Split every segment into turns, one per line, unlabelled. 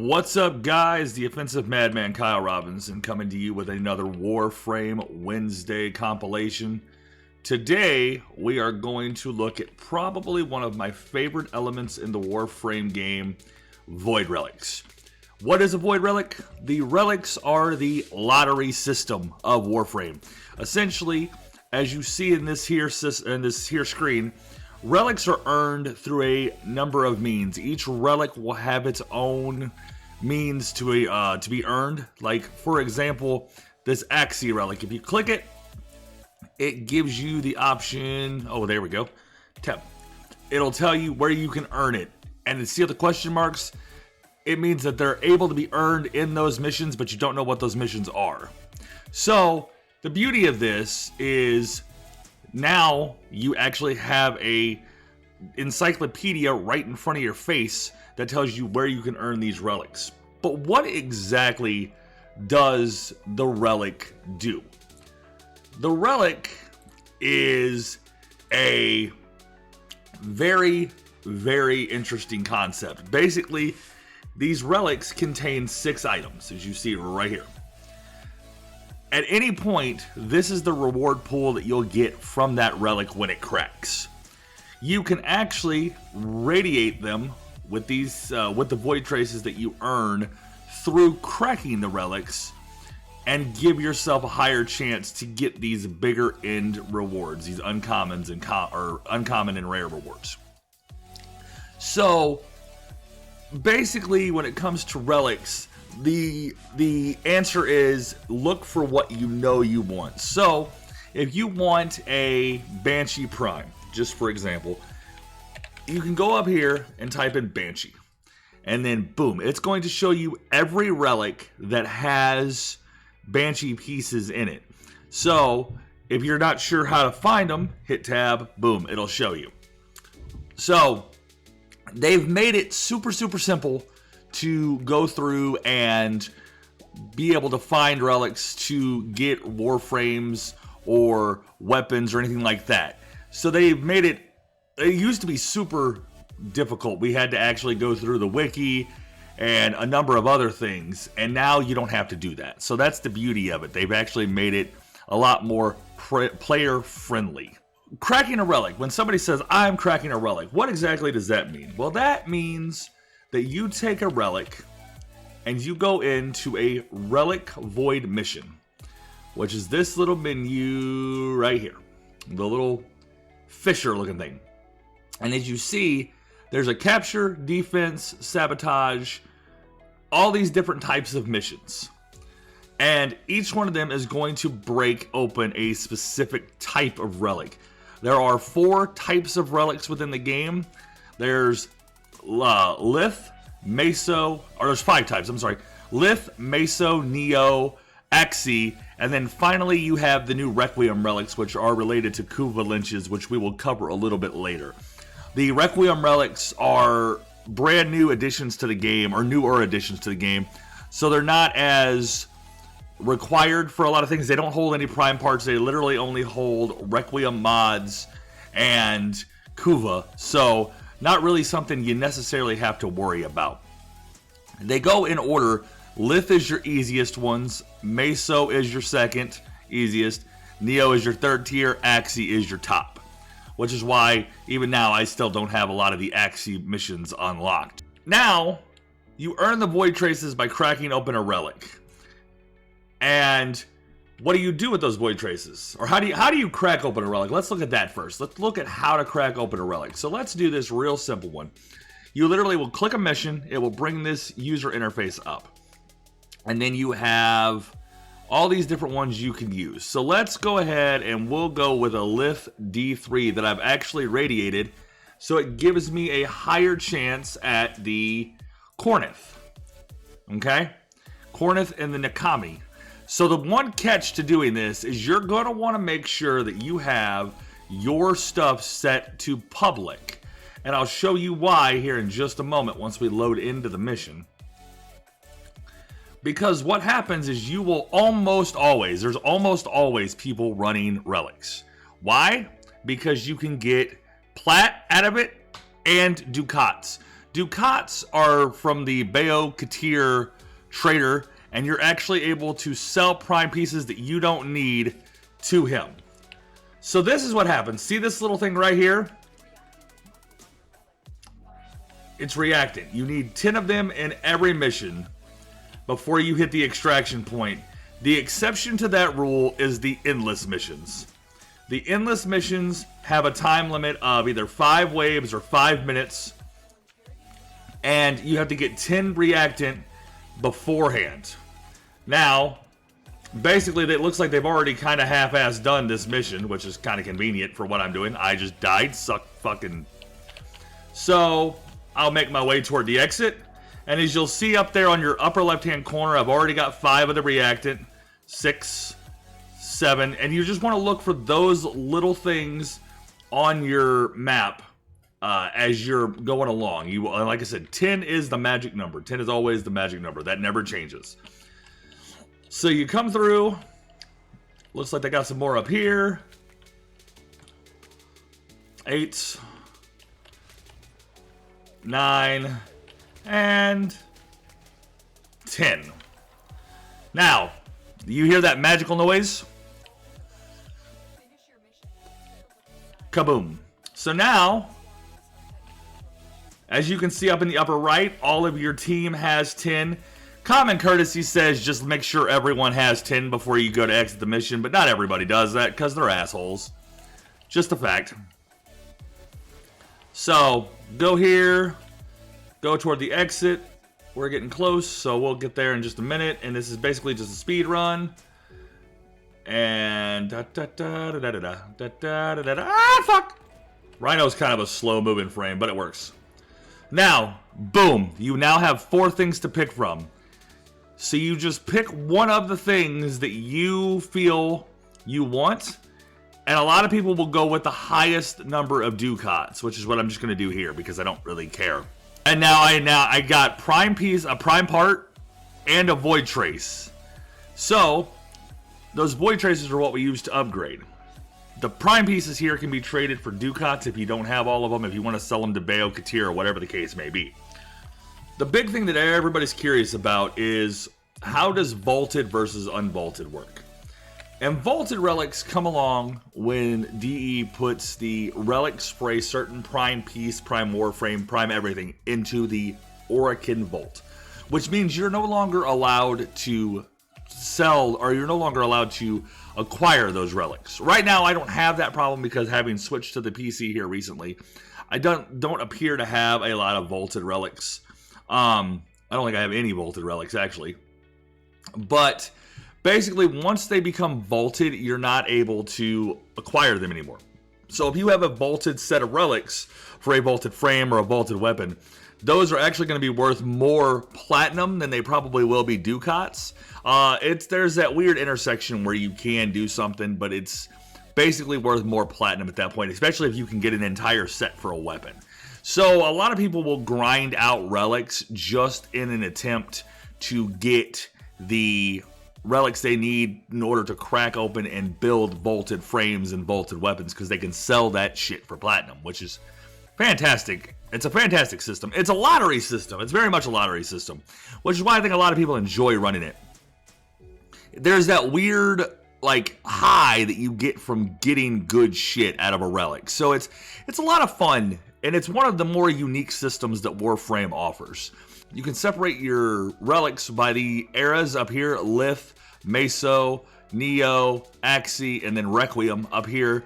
What's up, guys? The offensive madman Kyle Robinson coming to you with another Warframe Wednesday compilation. Today, we are going to look at probably one of my favorite elements in the Warframe game, Void Relics. What is a Void Relic? The relics are the lottery system of Warframe. Essentially, as you see in this here screen, relics are earned through a number of means. Each relic will have its own means to be earned. Like, for example, this Axii relic. If you click it, it gives you the option. Oh, there we go. Tap. It'll tell you where you can earn it. And see the question marks? It means that they're able to be earned in those missions, but you don't know what those missions are. So the beauty of this is now you actually have a encyclopedia right in front of your face that tells you where you can earn these relics. But what exactly does the relic do? The relic is a very, very interesting concept. Basically, these relics contain 6 items, as you see right here. At any point, this is the reward pool that you'll get from that relic when it cracks. You can actually radiate them with these with the void traces that you earn through cracking the relics, and give yourself a higher chance to get these bigger end rewards, these uncommons and uncommon and rare rewards. So basically, when it comes to relics, the answer is look for what you know you want. So if you want a Banshee Prime, just for example, you can go up here and type in Banshee, and then boom, it's going to show you every relic that has Banshee pieces in it. So if you're not sure how to find them, hit tab, boom, it'll show you. So they've made it super simple to go through and be able to find relics to get warframes or weapons or anything like that. So they've made it used to be super difficult. We had to actually go through the wiki and a number of other things, and now you don't have to do that. So that's the beauty of it. They've actually made it a lot more player friendly. Cracking a relic. When somebody says, I'm cracking a relic, what exactly does that mean? Well, that means that you take a relic and you go into a relic void mission, which is this little menu right here, the little fisher looking thing. And as you see, there's a capture, defense, sabotage, all these different types of missions. And each one of them is going to break open a specific type of relic. There are 4 types of relics within the game. There's Lith, Meso, or there's 5 types, I'm sorry. Lith, Meso, Neo, Axii, and then finally you have the new Requiem relics, which are related to Kuva Lynches, which we will cover a little bit later. The Requiem relics are brand new additions to the game, or newer additions to the game, so they're not as required for a lot of things. They don't hold any prime parts. They literally only hold Requiem mods and Kuva, so not really something you necessarily have to worry about. They go in order. Lith is your easiest ones, Meso is your second easiest, Neo is your third tier, Axii is your top. Which is why, even now, I still don't have a lot of the Axii missions unlocked. Now, you earn the void traces by cracking open a relic. And what do you do with those void traces? Or how do you crack open a relic? Let's look at that first. Let's look at how to crack open a relic. So let's do this real simple one. You literally will click a mission. It will bring this user interface up. And then you have all these different ones you can use. So let's go ahead and we'll go with a Lith D3 that I've actually radiated. So it gives me a higher chance at the Cornith. Okay? Cornith and the Nakami. So the one catch to doing this is you're going to want to make sure that you have your stuff set to public. And I'll show you why here in just a moment once we load into the mission. Because what happens is you will there's almost always people running relics. Why? Because you can get plat out of it and ducats. Ducats are from the Bayo Katir trader, and you're actually able to sell prime pieces that you don't need to him. So this is what happens. See this little thing right here? It's reactant. You need 10 of them in every mission before you hit the extraction point. The exception to that rule is the endless missions. The endless missions have a time limit of either 5 waves or 5 minutes, and you have to get 10 reactant beforehand. Now, basically, it looks like they've already kind of half-assed done this mission, which is kind of convenient for what I'm doing. I just died. Suck fucking. So I'll make my way toward the exit. And as you'll see up there on your upper left-hand corner, I've already got 5 of the reactant. 6, 7. And you just want to look for those little things on your map as you're going along. Like I said, 10 is the magic number. 10 is always the magic number. That never changes. So you come through. Looks like they got some more up here. 8, 9, and 10. Now, you hear that magical noise? Kaboom. So now, as you can see up in the upper right, all of your team has 10. Common courtesy says just make sure everyone has 10 before you go to exit the mission, but not everybody does that because they're assholes. Just a fact. So, go here, go toward the exit. We're getting close, so we'll get there in just a minute, and this is basically just a speed run. And ah, fuck! Rhino's kind of a slow-moving frame, but it works. Now, boom, you now have 4 things to pick from. So you just pick one of the things that you feel you want, and a lot of people will go with the highest number of ducats, which is what I'm just going to do here because I don't really care. And now I got prime piece, a prime part, and a void trace. So those void traces are what we use to upgrade. The prime pieces here can be traded for ducats if you don't have all of them, if you want to sell them to Bayo Katir or whatever the case may be. The big thing that everybody's curious about is how does vaulted versus unvaulted work? And vaulted relics come along when DE puts the relic spray certain prime piece, prime warframe, prime everything into the Orokin vault, which means you're no longer allowed to sell, or you're no longer allowed to acquire those relics. Right now, I don't have that problem because having switched to the PC here recently, I don't appear to have a lot of vaulted relics. I don't think I have any vaulted relics actually, but basically, once they become vaulted, you're not able to acquire them anymore. So if you have a vaulted set of relics for a vaulted frame or a vaulted weapon, those are actually going to be worth more platinum than they probably will be ducats. There's that weird intersection where you can do something, but it's basically worth more platinum at that point, especially if you can get an entire set for a weapon. So a lot of people will grind out relics just in an attempt to get the relics they need in order to crack open and build vaulted frames and vaulted weapons because they can sell that shit for platinum, which is fantastic. It's a fantastic system. It's a lottery system. It's very much a lottery system, which is why I think a lot of people enjoy running it. There's that weird like high that you get from getting good shit out of a relic. So it's a lot of fun, and it's one of the more unique systems that Warframe offers. You can separate your relics by the eras up here: Lith, Meso, Neo, Axie, and then Requiem up here.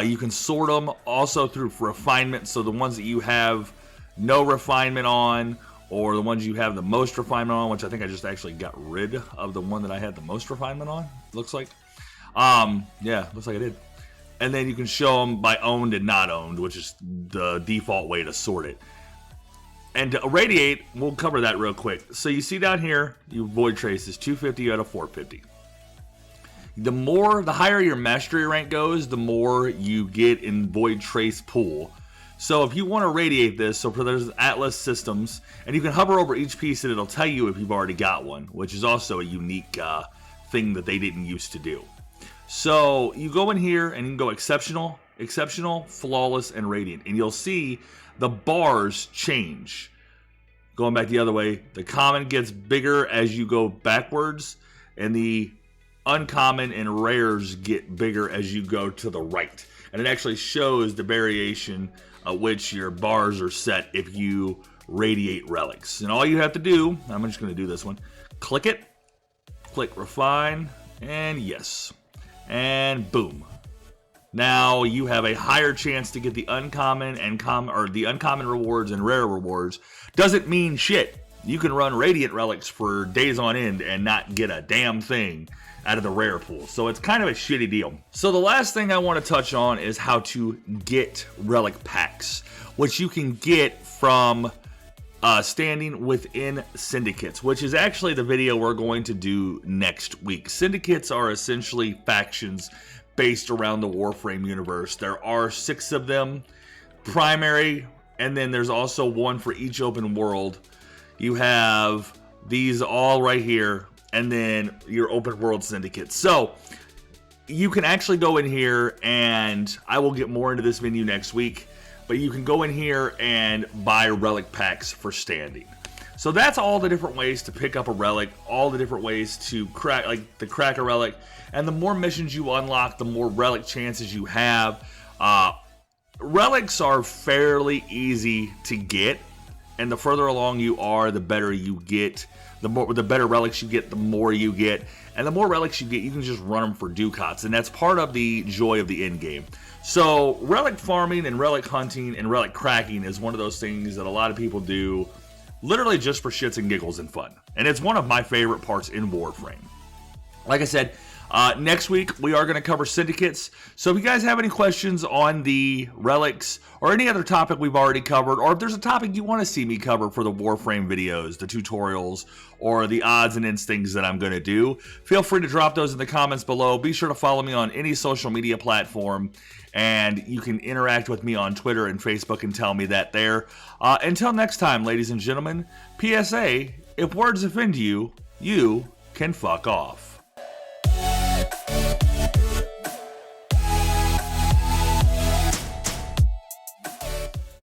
You can sort them also through refinement, so the ones that you have no refinement on, or the ones you have the most refinement on, which I think I just actually got rid of the one that I had the most refinement on, looks like. Yeah, looks like I did. And then you can show them by owned and not owned, which is the default way to sort it. And to irradiate, we'll cover that real quick. So you see down here, your void trace is 250 out of 450. The higher your mastery rank goes, the more you get in void trace pool. So if you want to radiate this, so for those Atlas systems, and you can hover over each piece and it'll tell you if you've already got one, which is also a unique thing that they didn't used to do. So you go in here and you can go exceptional, flawless, and radiant, and you'll see the bars change. going back the other way, the common gets bigger as you go backwards, and the uncommon and rares get bigger as you go to the right. And it actually shows the variation at which your bars are set if you radiate relics. And all you have to do, I'm just going to do this one, click it, click refine, and yes. And boom. Now you have a higher chance to get the uncommon and the uncommon rewards and rare rewards. Doesn't mean shit. You can run radiant relics for days on end and not get a damn thing out of the rare pool. So it's kind of a shitty deal. So the last thing I want to touch on is how to get relic packs, which you can get from standing within syndicates, which is actually the video we're going to do next week. Syndicates are essentially factions based around the Warframe universe. There are 6 of them, primary, and then there's also one for each open world. You have these all right here, and then your open world syndicates. So you can actually go in here, and I will get more into this menu next week, but you can go in here and buy relic packs for standing. So that's all the different ways to pick up a relic, all the different ways to crack a relic. And the more missions you unlock, the more relic chances you have. Relics are fairly easy to get, and the further along you are, the better you get. The better relics you get, the more you get. And the more relics you get, you can just run them for ducats. And that's part of the joy of the end game. So relic farming and relic hunting and relic cracking is one of those things that a lot of people do literally just for shits and giggles and fun. And it's one of my favorite parts in Warframe. Like I said, next week we are going to cover syndicates. So if you guys have any questions on the relics or any other topic we've already covered, or if there's a topic you want to see me cover for the Warframe videos, the tutorials, or the odds and ends things that I'm going to do, feel free to drop those in the comments below. Be sure to follow me on any social media platform, and you can interact with me on Twitter and Facebook and tell me that there. Until next time, ladies and gentlemen, PSA, if words offend you, you can fuck off.